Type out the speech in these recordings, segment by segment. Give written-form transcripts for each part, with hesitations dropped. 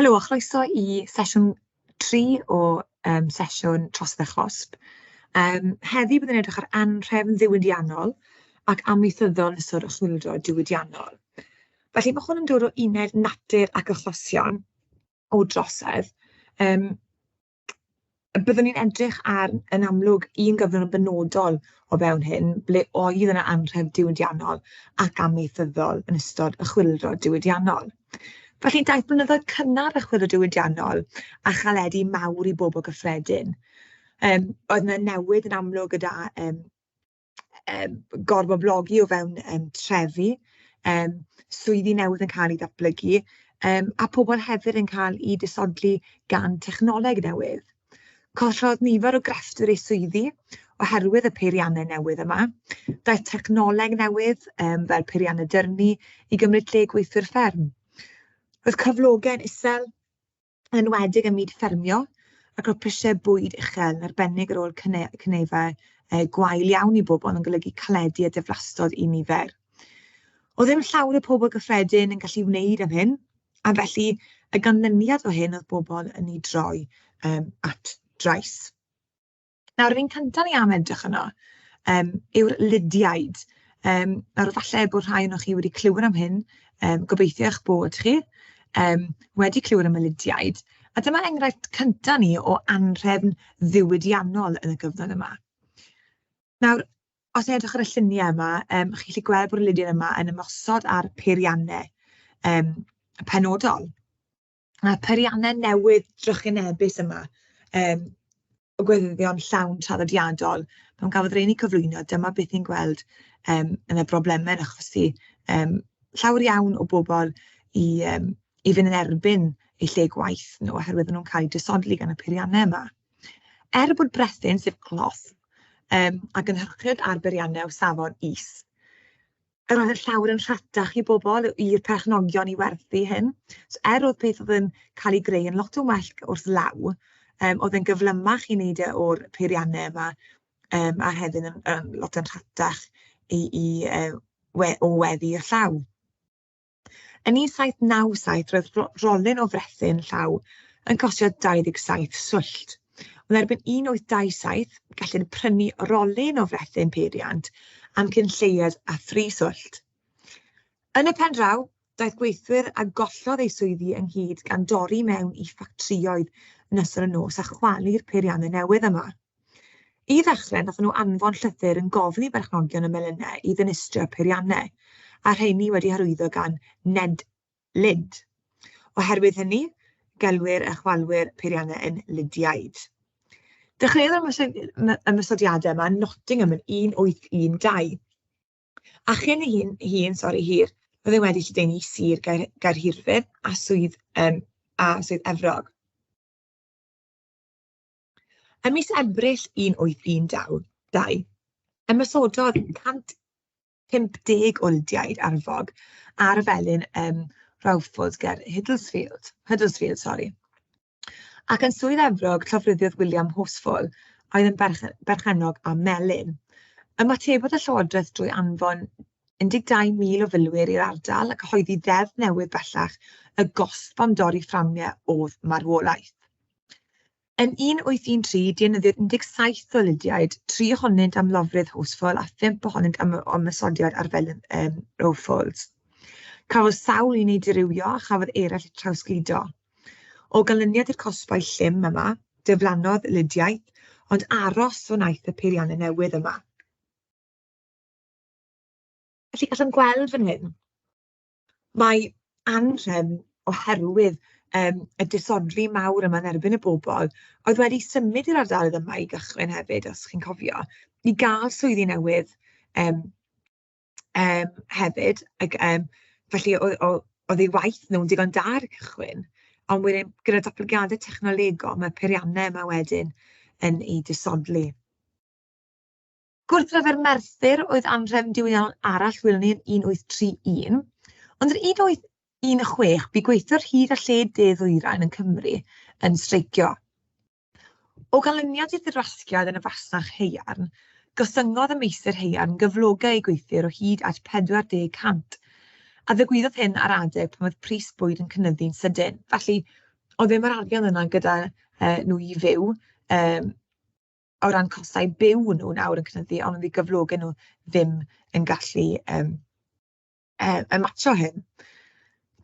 Helo, a chroeso I sesiwn 3 o sesiwn Trosedd a Chosb. Heddi byddwn edrych ar anrhefn ddiwydiannol ac amaethyddol yn ystod y chwyldro diwydiannol. Felly mae hwn yn dod o uned natur ac achosion o drosedd. Byddwn ni'n edrych ar, yn amlwg, un gyflwr yn benodol o fewn hyn, ble oedd yna anrhefn diwydiannol ac amaethyddol yn ystod y chwyldro diwydiannol. Felly, daeth blynyddoedd cynnar y chwyldro diwydiannol a chaledu mawr I bobl gyffredin. Oedd yna newid yn amlwg gyda gorboblogi o fewn trefi, swyddi newydd yn cael ei ddatblygu, a pobl hefyd yn cael ei disodli gan technoleg newydd. Collodd nifer o grefftwyr eu swyddi oherwydd y peiriannau newydd yma. Daeth technoleg newydd fel peiriannau dyrnu I gymryd lle gweithwyr fferm. Roedd cyflogau'n isel yn enwedig ym myd ffermio ac roedd prisiau bwyd uchel yn arbennig ar ôl cynefau gwael iawn I bobl yn golygu caledu a diflastod I nifer. Oedd ddim llawer o pobl gyffredin yn gallu wneud am hyn, a felly y ganlyniad o hyn oedd bobl yn ei droi at drais. Nawr, yr un cyntaf ni am edrych yno yw'r Lydiaid. Nawr, falle bod rhai ohonoch chi wedi clywed am hyn, gobeithio eich bod chi wedi clywed am y Lydiaid, a dyma enghraifft cyntaf ni o anrhefn ddiwydiannol yn y gyfnod yma. Nawr, os edrych ar y lluniau yma, chi'n gallu gweld bod y Lydiaid yma yn ymosod ar peiriannau penodol. A peiriannau newydd drychinebus yma, o gweddiddion llawn traddodiadol, pan gafodd rhain I cyflwyno, dyma beth ni'n gweld yn y broblemau yn achosi llawer iawn o bobl I fynd yn erbyn eu lle gwaith nhw oherwydd nhw'n cael eu disodli gan y peiriannau yma. Bod brethyn, sef cloth, a gynhyrchiad ar beiriannau o safon is. Yr oedd y llawer yn rhatach I bobl i'r perchnogion I werthu hyn. So, oedd beth oedd yn cael ei greu yn lot o well wrth law, oedd yn gyflymach I wneud o'r peiriannau yma, a hefyd yn lot yn rhatach o weddi y llaw. Yn 1797, roedd rolyn o frethyn llaw yn costio 27 swllt. Ond erbyn 1827, gallwn prynu rolyn o frethyn peiriant am cynlleied a 3 swllt. Yn y pen draw, daeth gweithwyr a gollodd eu swyddi ynghyd gan dorri mewn I ffactrioedd yn ystod y nos a chwalu'r peiriannau newydd yma. I ddechrau, nathon nhw anfon llythyr yn gofyn I berchnogion y melynau I ddinistrio peiriannau, a rheini wedi hyrwyddo gan Ned Lyd. Oherwydd hynny, gelwir y chwalwyr peiriannau yn Lydiaid. Dechreuodd ymysodiadau yma Nottingham yn 1812. A chyn hir, roedd ei wedi lledaenu I Sir Gaerhirfydd a swydd Efrog. Ym mis Ebrill 1812, ymysododd 150 o Lydiaid arfog ar y felyn Rawford ger Huddersfield. Ac yn swydd Efrog, llofruddiodd William Horsfall, oedd yn berchenog a melyn. Ymatebodd y llywodraeth drwy anfon 12,000 o filwyr i'r ardal ac cyhoeddi ddeddf newydd bellach y gosb am dorri fframiau oedd marwolaeth. Yn 1813, dienyddiwyd 17 o Lydiaid, 3 ohonynt am lofrydd Horsfall a 5 ohonynt am ymysodiad ar felyn Rawford. Cafodd sawl I wneud dirywio a chafodd eraill I trawsgludo. O ganlyniad i'r cosbau llym yma, diflannodd Lydiaid, ond aros o wnaeth y peiriannau newydd yma. Felly gallwn gweld fan hyn, mae anrhefn oherwydd y disodli mawr yma yn erbyn y bobl, oedd wedi symud i'r ardaloedd yma I gychwyn hefyd, os chi'n cofio, I gael swyddi newydd hefyd, ac felly oedd ei waith nhw'n digon da ar y cychwyn, ond wedyn gyda datblygiadau technolegol, mae peiriannau yma wedyn yn ei disodli. Gwrthryfel Merthyr oedd anrhefn diwydiannol arall welwn ni yn 1831, ond yn 1816 bu gweithwyr hyd a lled de-ddwyrain yn Cymru yn streicio. O ganlyniad i'r ddirwasgiad yn y fasnach haearn, gosyngodd y meistr haearn gyflogau I gweithwyr o hyd at 40,000, a ddigwyddodd hyn ar adeg pan oedd pris bwyd yn cynyddu'n sydyn. Felly, o ddim yr arian yna gyda nhw i fyw, o ran costau byw nhw nawr yn cynyddu, ond wedi gyflogau nhw ddim yn gallu ymatio hyn.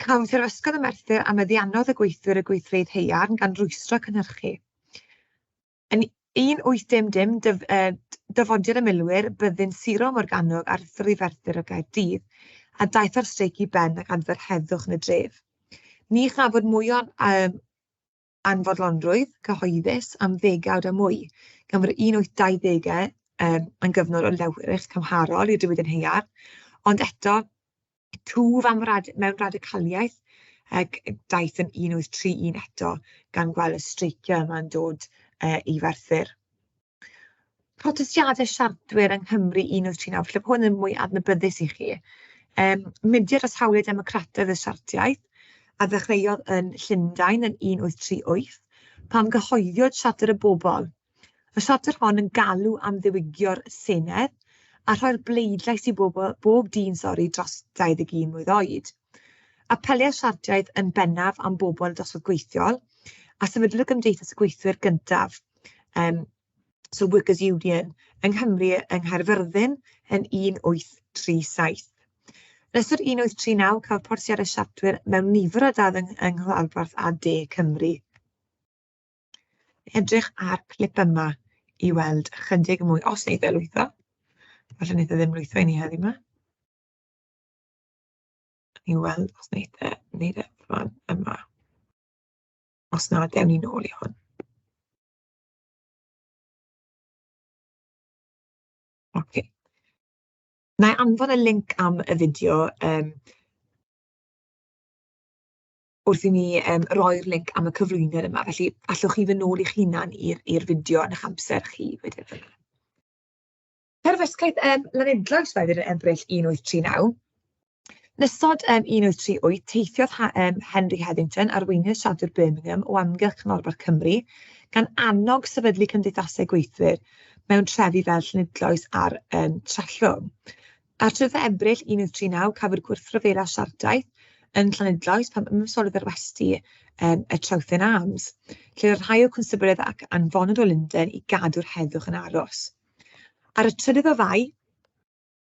Cafodd yr ysgol y Merthyr ameddiannodd y gweithwyr y gweithfeydd haearn gan rwystro cynhyrchu. Yn 1800 dyfodiad y milwyr byddin Siro Morgannwg ar ffyr i Ferthyr o Gaerdydd, a daeth o'r streic i ben ac adfer heddwch yn y dref. Ni chafod mwy o anfodlonrwydd cyhoeddus am ddegawd a mwy, gan fod 1820 yn gyfnod o lewyrch cymharol i'r diwydiant haearn, ond eto twf mewn radicaliaeth ac daeth yn 1831 eto gan gweld y streicio yma'n dod i Ferthyr. Protestiadau siartwyr yng Nghymru 1839, felly hwn yn mwy adnabyddus i chi. Mudiad at hawliau democrataidd y siartiaeth a ddechreuodd yn Llundain yn 1838 pam gyhoeddiwyd Siarter y Bobl. Y siarter hon yn galw am ddiwygio'r Senedd a rhoi'r bleidlais i bob dyn dros 21 mlwydd oed. Apeliau'r siartiaeth yn bennaf am bobl dosbarth gweithiol a sefydlodd y Gymdeithas y Gweithwyr gyntaf, so Workers' Union, yng Nghymru yng Nghaerfyrddin yn 1837. Yn ystod 1839 cafodd protestiadau siartwyr mewn nifer o dadd yng Nghyfarpedd a De Cymru. Edrych ar clip yma i weld chydig mwy, os wneud e lwytho. Falle wneud e ddim lwytho i ni heddiw yma. I weld os wneud e fan yma. Os na, dewn ni nôl i hwn. Ok. Na i anfon y link am y fideo wrth i ni roi'r link am y cyflwyniad yma, felly allwch chi fynd nôl i'ch hunan i'r fideo yn eich amser chi wedyn. Terfysgaeth lanidloes wedyn yn Ebrill 1839. Yn ystod 1838, teithiodd Henry Hetherington, arweinydd siarter Birmingham o amgylch Norbarth Cymru, gan annog sefydlu cymdeithasau gweithwyr mewn trefi fel Llanidloes a'r Trallwng. Ar 3 Ebrill 1839, cafodd gwrthryfela siartaeth yn Llanidloes pan ymwysolodd yr westi y Trowthen Arms, lle oedd rhai o constabrydd ac anfonwyd o Lundain i gadw'r heddwch yn aros. Ar y 3 o Fai,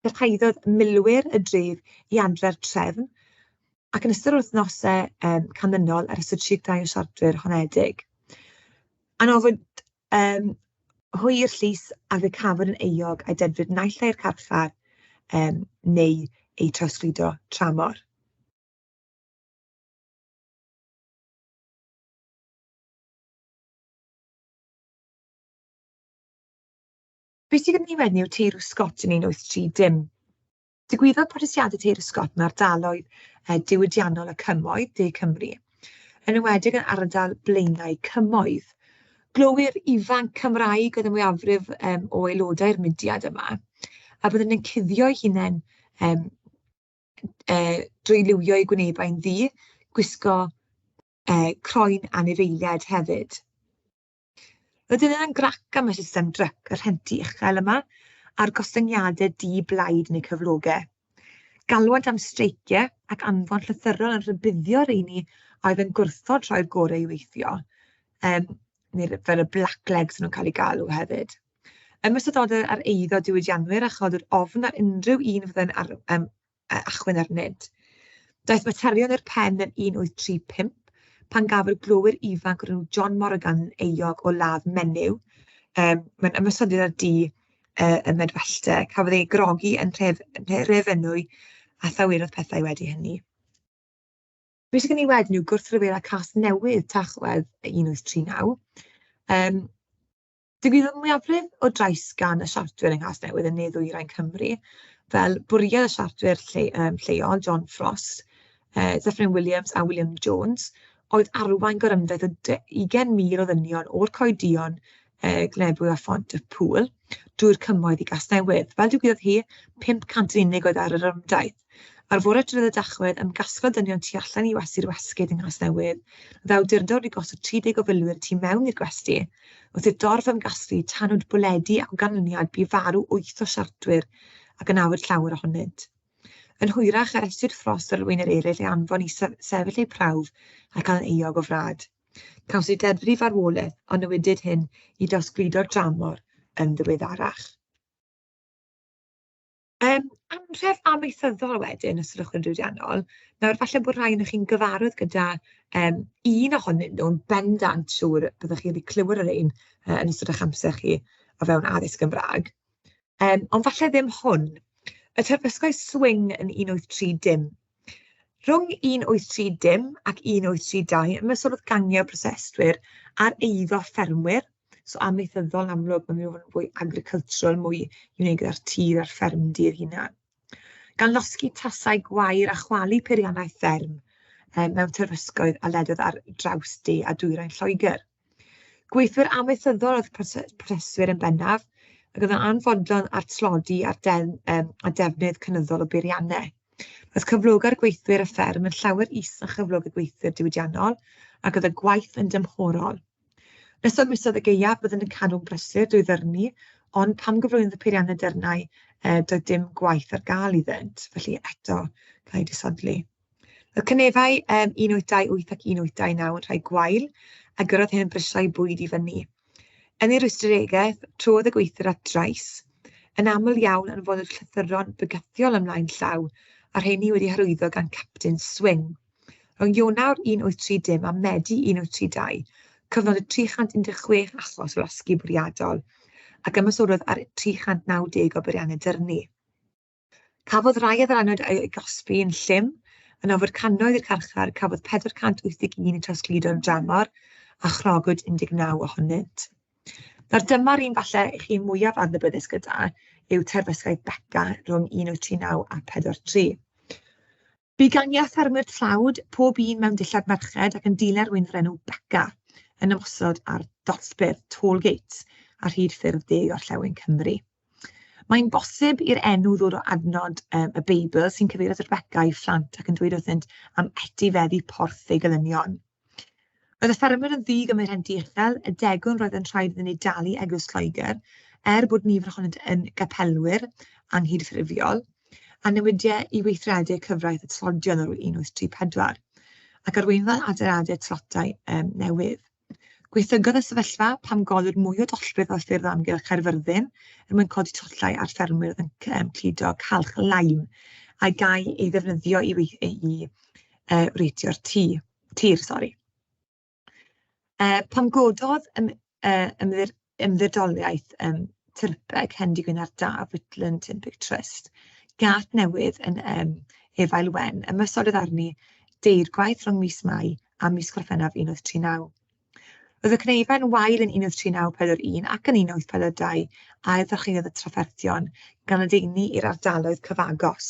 cyhoeddodd milwyr y dref i adfer trefn ac yn ystod wythnosau canlynol ar ystod TGAU siartwyr honedig. Anofwyd hwyr llys a fe cafod yn euog a'i dedfryd naill ai'r carchar neu ei trawsgludo tramor. Be sydd gyda ni wedyn yw Teirw Scott yn 1830. Digwyddodd protestiadau Teirw Scott yn ardaloedd diwydiannol y Cymoedd, De Cymru, yn enwedig yn ardal Blaenau Cymoedd. Glowyr ifanc Cymraeg oedd y mwyafrif o aelodau'r mudiad yma, a byddwn yn cuddio'u hunain drwy liwio eu gwynebau'n ddu, gwisgo croen anifeiliaid hefyd. Rydyn yn grac am y system dryc, y rhentu uchel yma, a'r gostyngiadau di-blaid neu cyflogau. Galwad am streiciau ac anfon llythyrol yn rhybuddio rheini a oedd yn gwrthod rhoi'r gorau i weithio, neu fel y black legs nhw'n cael ei galw hefyd. Ymysododau ar eiddo diwydiannwyr a chodwyd ofn ar unrhyw un fydden achwyn ar nid. Daeth materion i'r pen yn 1835, pan gafodd glowyr ifanc o'r enw John Morgan yn euog o ladd menyw. Mae'n ymysodod ar di y medwelltau, cafodd ei grogi yn Nhrefenwy a thawirodd pethau wedi hynny. Be sydd gen i wedyn yw gwrthryfela cas newydd Tachwedd 1839. Digwyddodd mwyafrif o drais gan y siartwyr yng Nghas Newydd yn Ne-ddwyrain Cymru, fel bwriad y siartwyr lleol John Frost, Dyffryn Williams a William Jones, oedd arwain gorymdaeth o 20,000 o ddynion o'r coedion Glebwy a Ffont y Pŵl drwy'r Cymoedd i Gasnewydd. Fel digwyddodd hi, 500 yn unig oedd ar yr ymdaith. Ar fore 3 Dachwedd, ymgasgodd dynion tu allan i westy'r wesgyd yng Nghasnewydd. Roedd awdurdod i gosod 30 o filwyr tu mewn i'r gwesti, wrth i'r dorf ymgasglu tanwyd bwledi ac o ganlyniad bu farw 8 o siartwyr ac yn awyd llawer ohonynt. Yn hwyrach, arestwyd Frost ar arweinwyr eraill ei anfon i sefyll eu prawf ac cael yn euog o frad. Caws ei deddfu farwolaeth, ond newidyd hyn i dosgludo'r dramor yn ddiweddarach. Anrhef amaethyddol wedyn, os ydych yn ddiwydiannol, nawr falle bod rhai o'ch chi'n gyfarwydd gyda un ohonyn nhw'n bendant siŵr byddwch chi wedi clywed yr un yn ystod eich amser chi o fewn addysg Gymraeg. Ond falle ddim hwn. Y terfysgau swing yn 1830 dim. Rhwng 1830 dim ac 1832, ymasodd gangen proseswyr ar eiddo ffermwyr, so amaethyddol amlwg, mae'n mynd i fod yn fwy agricultural, mwy i wneud gyda'r tir a'r ffermdir hunan. Gan losgi tasau gwair a chwalu peiriannau fferm mewn terfysgoedd a ledodd ar draws de a dwyrain Lloegr. Gweithwyr amaethyddol oedd proseswyr yn bennaf, ac oedd yn anfodlon ar tlodi a defnydd cynyddol o beiriannau. Roedd cyfloga'r gweithwyr y fferm yn llawer is na chyflog y gweithwyr diwydiannol, ac oedd y gwaith yn dymhorol. Nesodd misoedd y gaeaf byddwn yn cadw'n brysur drwy ddyrnu, ond pam gyflwynodd y peiriannau dyrnau doedd dim gwaith ar gael iddynt, felly eto cael ei disodli. Y cynefau 1828 ac 1829 yn rhai gwael, a gyrroedd hyn yn brysiau bwyd i fyny. Yn ei rwystredigaeth, trodd y gweithwyr at drais, yn aml iawn yn fod y llythyron bygythiol ymlaen llaw, a rheini wedi hyrwyddo gan Captain Swing. Rhwng Ionawr 1830 a Medi 1832, cyfnod y 316 achos o losgi bwriadol, ac ymasododd ar 390 o beiriannau dyrnu. Cafodd rai addurannod ei gosbi yn llym, yn ofod cannoedd i'r carchar, cafodd 481 i trosgludo'r dramor, a chrogwyd 19 ohonynt. Nawr dyma'r un falle i chi mwyaf adnabyddus gyda yw terfysgau Beca rhwng 1839 a 43. Bu gangen ffermwyr tlawd pob un mewn dillad merched ac yn dilyn rhywun o'r enw Beca yn ymosod ar dosbarth toll gates ar hyd ffurf de orllewin Cymru. Mae'n bosib i'r enw ddod o adnod y Beibl sy'n cyfeirio at Beca i phlant ac yn dweud wrthynt am etifeddu porth ei gelynion. Roedd y ffermwyr yn ddigymryd uchel, y degwn roedd yn rhaid iddyn nhw dalu Eglwys Lloegr, bod nifer ohonynt yn gapelwyr anghydffurfiol, a newidiau i weithredau cyfraith y tlodion o'r 1834, ac arweiniodd adeiladau tlotau newydd. Gweithygodd y sefyllfa pam godwyd mwy o dollbydd o ffyrdd amgylch Caerfyrddin er mwyn codi tollau ar ffermwyr yn cludo calch laim a gai ei ddefnyddio i reitio'r tir. Pam gododd ymddidoliaeth Tirpeg Hendy Gwynar Da Whitland Olympic Trust gat newydd yn Efail Wen, ymasodydd arni deirgwaith rhwng mis Mai a mis Gorffennaf 1939. Roedd y cynefau yn wael yn 1939-41 ac yn 1942 a ddechreuodd y trafferthion gan adeini i'r ardaloedd cyfagos.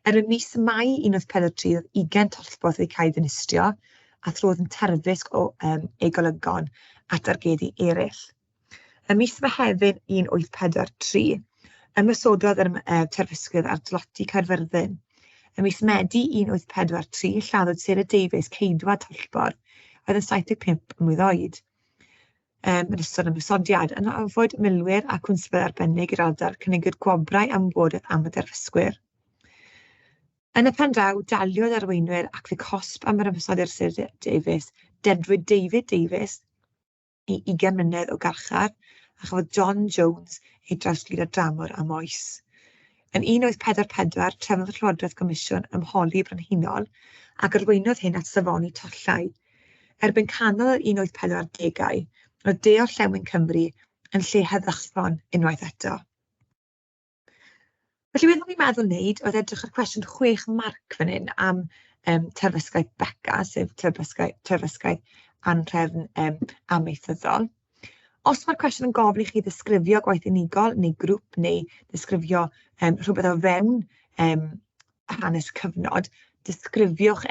Yn mis Mai 1943 oedd 20 tollborth wedi cael ei ddinistrio a throdd yn terfysg o eigolygon at argedu eraill. Ym mis Mehefin 1843, ymysododd yr terfysgwydd ar dloti Caerfyrddin. Ym mis Medi 1843, lladdwyd Sarah Davies ceidwad tollborth oedd yn 75 mlwydd oed. Yn ystod ymysodiad, yn ofod milwyr a cwnsbel arbennig i'r ardal cynigwyd gwobrau am wybodaeth am y derfysgwyr. Yn y pen draw, daliodd arweinwyr ac fe Chosb am yr ymysodiad Sarah Davies, dedrwyd David Davies i 20 mlynedd o garchar, a chafodd John Jones ei drawsgludo dramor am oes. Yn 1944, trefnodd y Llywodraeth Gomisiwn ymholi brenhinol ac arweinodd hyn at safoni tollau. Erbyn canol yr 1940au, roedd de orllewin Cymru yn lle heddychron unwaith eto. Felly beth o'n i'n meddwl wneud oedd edrych ar cwestiwn 6 marc fan hyn am terfysgau Beca, sef terfysgau Anrhefn amaethyddol. Os mae'r cwestiwn yn gofyn i chi ddisgrifio gwaith unigol neu grŵp neu ddisgrifio rhywbeth o fewn hanes cyfnod, disgrifiwch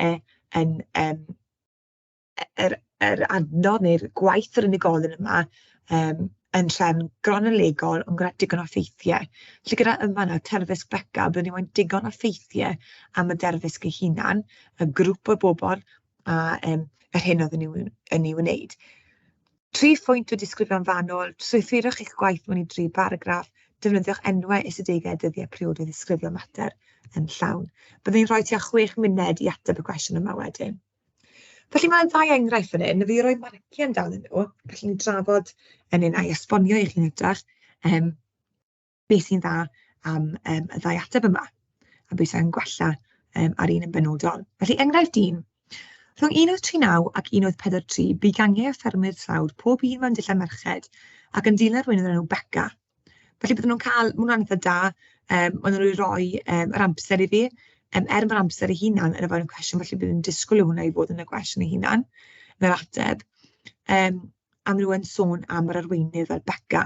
yn yr adnodd neu'r gwaith yr unigolyn yma yn trefn gronolegol ond gyda digon o ffeithiau. Felly gyda yma nawr terfysg Beca, byddwn ni'n digon o ffeithiau am y derfysg ei hunan, y grŵp o bobl a yr hyn oedd yn ei wneud. 3 phwynt o disgrifio'n fanwl, strwythurwch eich gwaith mewn i 3 baragraff, defnyddiwch enwau ystadegau dyddiau priodydd ddisgrifio mater yn llawn. Byddwn ni'n rhoi tua 6 munud i ateb y cwestiwn yma wedyn. Felly mae'n ddau enghraifft fan hyn, a fi roi marciau amdanyn nhw, felly ni'n trafod yn un a'i esbonio i chi'n hytrach beth sy'n dda am y ddau ateb yma, a beth sy'n gwella ar un yn benodol. Felly enghraifft 1. Rhwng 1939 ac 1943, bu gangen ffermydd tlawd pob un mewn dillad merched ac yn dilyn rhywun yn enw Beca. Felly bydden nhw'n cael, mae hwnna'n eitha da, maen nhw'n rhoi yr amser i fi, mae'r amser ei hunan yn y fawr yn cwestiwn, felly bydd yn disgwyl i hwnna i fod yn y cwestiwn ei hunan, yn yr ateb, am nhw yn sôn am yr arweinydd fel Beca.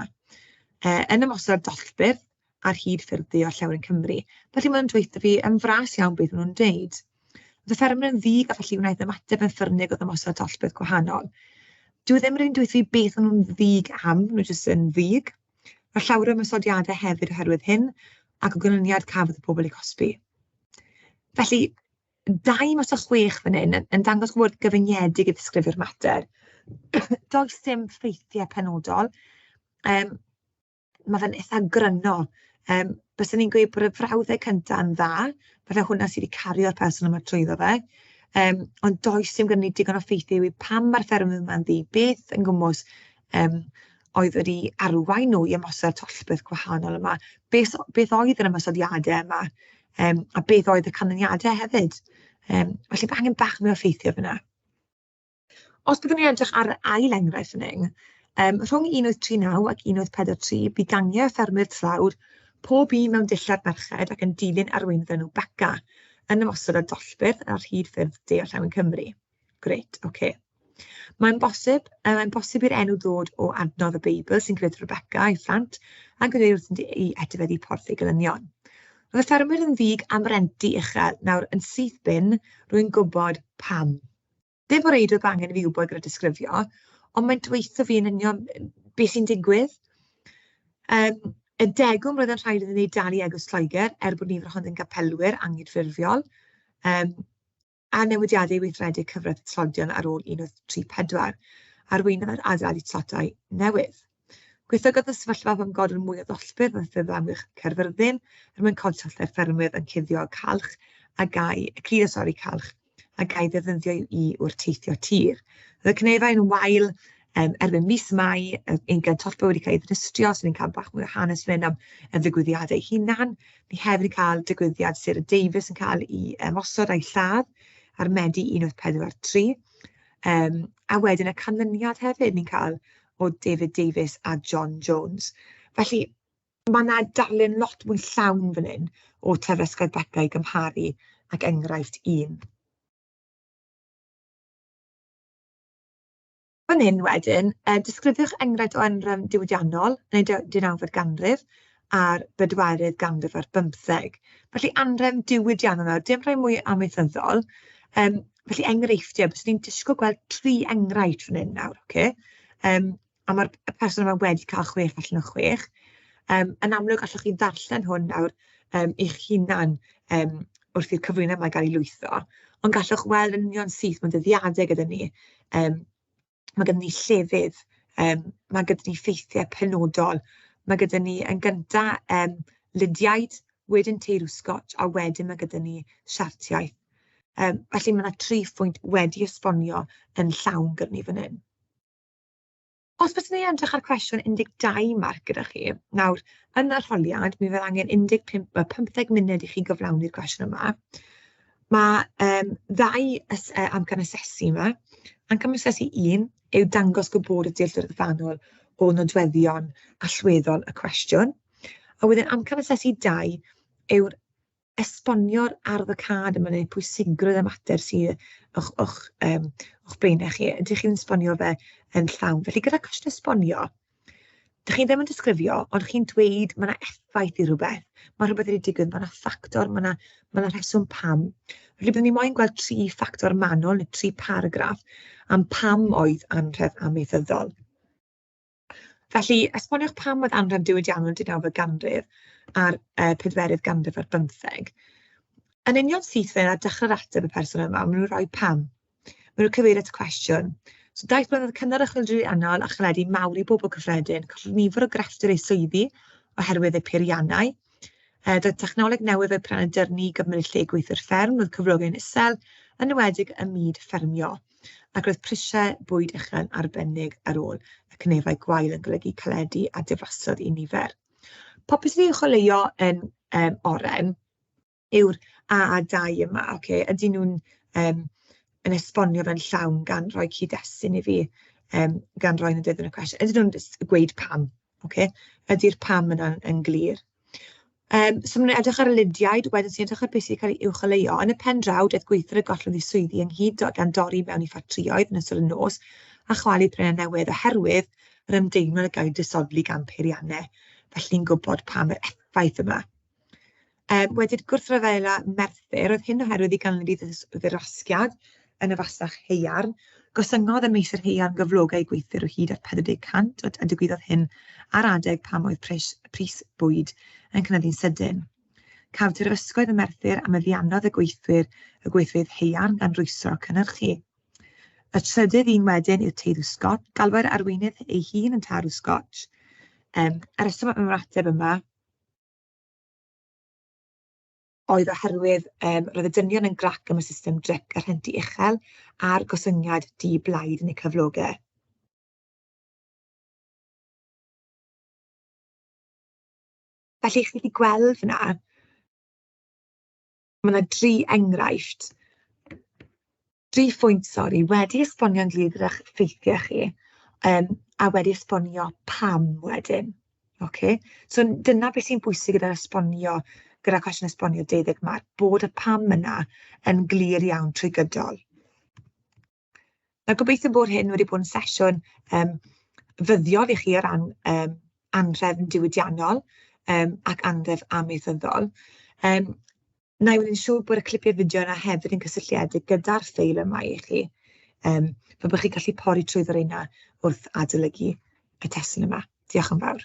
Yn ymosod dollbydd ar hyd ffyrdd dde Orllewin Cymru. Felly maen nhw'n dweud fi yn fras iawn beth maen nhw'n dweud. Oedd y ffermyr yn ddig a felly wnaeth ymateb yn ffyrnig oedd ymosod dollbydd gwahanol. Dwi ddim yn dweud fi beth maen nhw'n ddig am, nhw jyst yn ddig. Mae llawer o ymosodiadau hefyd oherwydd hyn, ac o gynlyniad cafodd y pobl eu cosbi. Felly, 2-6 fan hyn yn dangos gwybod gyfyngedig i ddisgrifio'r mater. Does dim ffeithiau penodol. Mae fe'n eitha gryno. Byswn ni'n gweud bod y frawddau cyntaf yn dda, felly hwnna sydd wedi cario'r person yma trwyddo fe. Ond does dim gynnu digon o ffeithiau i pam mae'r ffermydd yma'n ddi, beth yn gwmws oedd wedi arwain nhw i ymosod tollbydd gwahanol yma, beth oedd yr ymosodiadau yma, a beth oedd y canlyniadau hefyd. Felly mae angen bach mwy o ffeithiau fyna. Os byddwn ni'n edrych ar ail enghraifft fan hyn, rhwng 1939 ac 1943, bu gangen ffermydd tlawd pob un mewn dillad merched ac yn dilyn arweinydd enw Beca yn ymosod o dollbydd ar hyd ffyrdd de Orllewin Cymru. Grêt, oce. Mae'n bosib i'r enw ddod o adnodd y Beibl sy'n cyfeirio Rebecca ei phlant a gyda'i wrth i etifeddu porth ei gelynion. Roedd y ffermyr yn ddig am renti uchel, nawr yn syth bin rwy'n gwybod pam. Dim o reidrwydd angen i fi wybod gyda disgrifio, ond mae'n dweithio fi yn union beth sy'n digwydd. Y degwm roedd yn rhaid iddyn ni dalu egos Lloegr bod nifer ohonynt yn gapelwyr angydffurfiol, a newidiadau weithredu cyfraith tlodion ar ôl 1934, arweinydd adeiladu tlotau newydd. Gweithogodd y sefyllfa fam godwyn mwy o ddollbydd yn ffurf amgylch Caerfyrddin, mwyn coltollau'r ffermydd yn cuddio calch a gai ddefnyddio i wrteithio tir. Roedd y cnefau'n wael erbyn mis Mai, ein tollbydd wedi cael ei ddinistrio, so ni'n cael bach mwy o hanes fan hyn am y ddigwyddiadau hunan. Ni hefyd yn cael digwyddiad Sarah Davies yn cael ei ymosod a'i lladd ar Medi 1943. A wedyn y canlyniad hefyd ni'n cael o David Davies a John Jones. Felly, mae yna darlun lot mwy llawn fan hyn o Tafresgoedd Beca i gymharu ac enghraifft 1. Fan hyn wedyn, disgrifiwch enghraifft o Anrhefn diwydiannol yn y 19fed ganrif a'r 12 ganrif ar 15. Felly Anrhefn diwydiannol, dim rhai mwy amaethyddol. Felly enghreifftiau, bys ni'n disgwyl gweld 3 enghraifft fan hyn nawr, okay? A mae'r person yma wedi cael 6 allan o 6. Yn amlwg allwch chi ddarllen hwn nawr i'ch hunan wrth i'r cyflwyno yma gael ei lwytho, ond gallwch weld yn union syth mewn dyddiadau gyda ni. Mae gyda ni llefydd, mae gyda ni ffeithiau penodol, mae gyda ni yn gyntaf Lydiaid, wedyn Teirwsgot, a wedyn mae gyda ni siartiaeth. Felly mae yna 3 phwynt wedi esbonio yn llawn gyda ni fan hyn. Os bys ni'n edrych ar cwestiwn 12 marc gyda chi, nawr, yn yr arholiad, mi fydd angen 15 munud i chi gyflawni'r cwestiwn yma. Mae 2 amcan asesu yma. Amcan asesu 1 yw dangos gwybodaeth dealltwriaeth o nodweddion allweddol y cwestiwn. A wedyn amcan asesu 2 yw'r esbonio'r arddocad yma neu pwysigrwydd y mater sydd o'ch blaenau chi. Ydych chi'n esbonio fe yn llawn. Felly gyda cwestiwn esbonio, dych chi ddim yn disgrifio, ond chi'n dweud mae yna effaith i rhywbeth. Mae rhywbeth wedi digwydd, mae yna ffactor, mae yna rheswm pam. Felly byddwn ni moyn gweld 3 ffactor manwl neu 3 paragraff am pam oedd Anrhefn amaethyddol. Felly, esboniwch pam oedd Anrhefn diwydiannol 19fed ganrif a'r 15 ganrif ar 15. Yn union syth fe na dechrau'r ateb y person yma, maen nhw'n rhoi pam. Maen nhw'n cyfeirio at y cwestiwn. So, daeth blynedd cynnar y chwyldriannol a chaledu mawr i bobl cyffredin, colli nifer o grefftwyr eu swyddi oherwydd eu peiriannau. Doedd technoleg newydd oedd pren y dyrnu i gymryd lle gweithio'r fferm, oedd cyflogau'n isel, yn enwedig y myd ffermio. ac roedd prisiau bwyd uchel arbennig ar ôl y cnefau gwael yn golygu caledu a diflasodd i nifer. Popeth sydd wedi chwaraeo yn oren yw'r A2 yma, okay? Ydy nhw'n yn esbonio fe'n llawn gan roi cyd-destun i fi, gan roi yn y dydd yn y cwestiwn. Ydyn nhw'n gweud pam, okay? Ydy'r pam yn glir. So maen nhw'n edrych ar y ludiaid, wedyn sy'n edrych ar beth sydd wedi cael ei uwcholeuo. Yn y pen draw, daeth gweithwyr y gollwng i swyddi ynghyd gan dorri mewn i ffatrïoedd yn ystod y nos a chwalu prenau newydd oherwydd yr ymdeimlad y gael disodli gan peiriannau. Felly'n gwybod pam yr effaith yma. Wedyn gwrthryfela Merthyr, oedd hyn oherwydd i ganlynu ddirasgiad yn y fasnach haearn. Gosyngodd y meistr haearn gyflogau gweithwyr o hyd at 40% a digwyddodd hyn ar adeg pam oedd pris bwyd yn cynyddu'n sydyn. Cafwyd yr ysgoedd y Merthyr a meddiannodd y gweithwydd haearn gan rwystro cynhyrchu. Y trydydd un wedyn yw'r teiddw Scot, galwai'r arweinydd ei hun yn tarw Scotch. Yr rheswm am yr ateb yma oedd oherwydd roedd y dynion yn grac am y system drip a rhentu uchel a'r gosyngiad di-blaid yn eu cyflogau. Felly, chi wedi gweld fyna, mae yna 3 enghraifft, 3 phwynt, wedi esbonio'n glir gyda'ch ffeithiau chi, a wedi esbonio pam wedyn. Okay? So dyna beth sy'n bwysig gyda'r esbonio, gyda cwestiwn esbonio 12 Mart, bod y pam yna yn glir iawn trwy gydol. Na gobeithio bod hyn wedi bod yn sesiwn fyddiol i chi o ran anrhefn diwydiannol ac anrhefn amaethyddol. Na i wneud yn siŵr bod y clipiau fideo yna hefyd yn cysylltiedig gyda'r ffeil yma i chi, fe bod chi'n gallu pori trwyddo reina wrth adolygu y testun yma. Diolch yn fawr.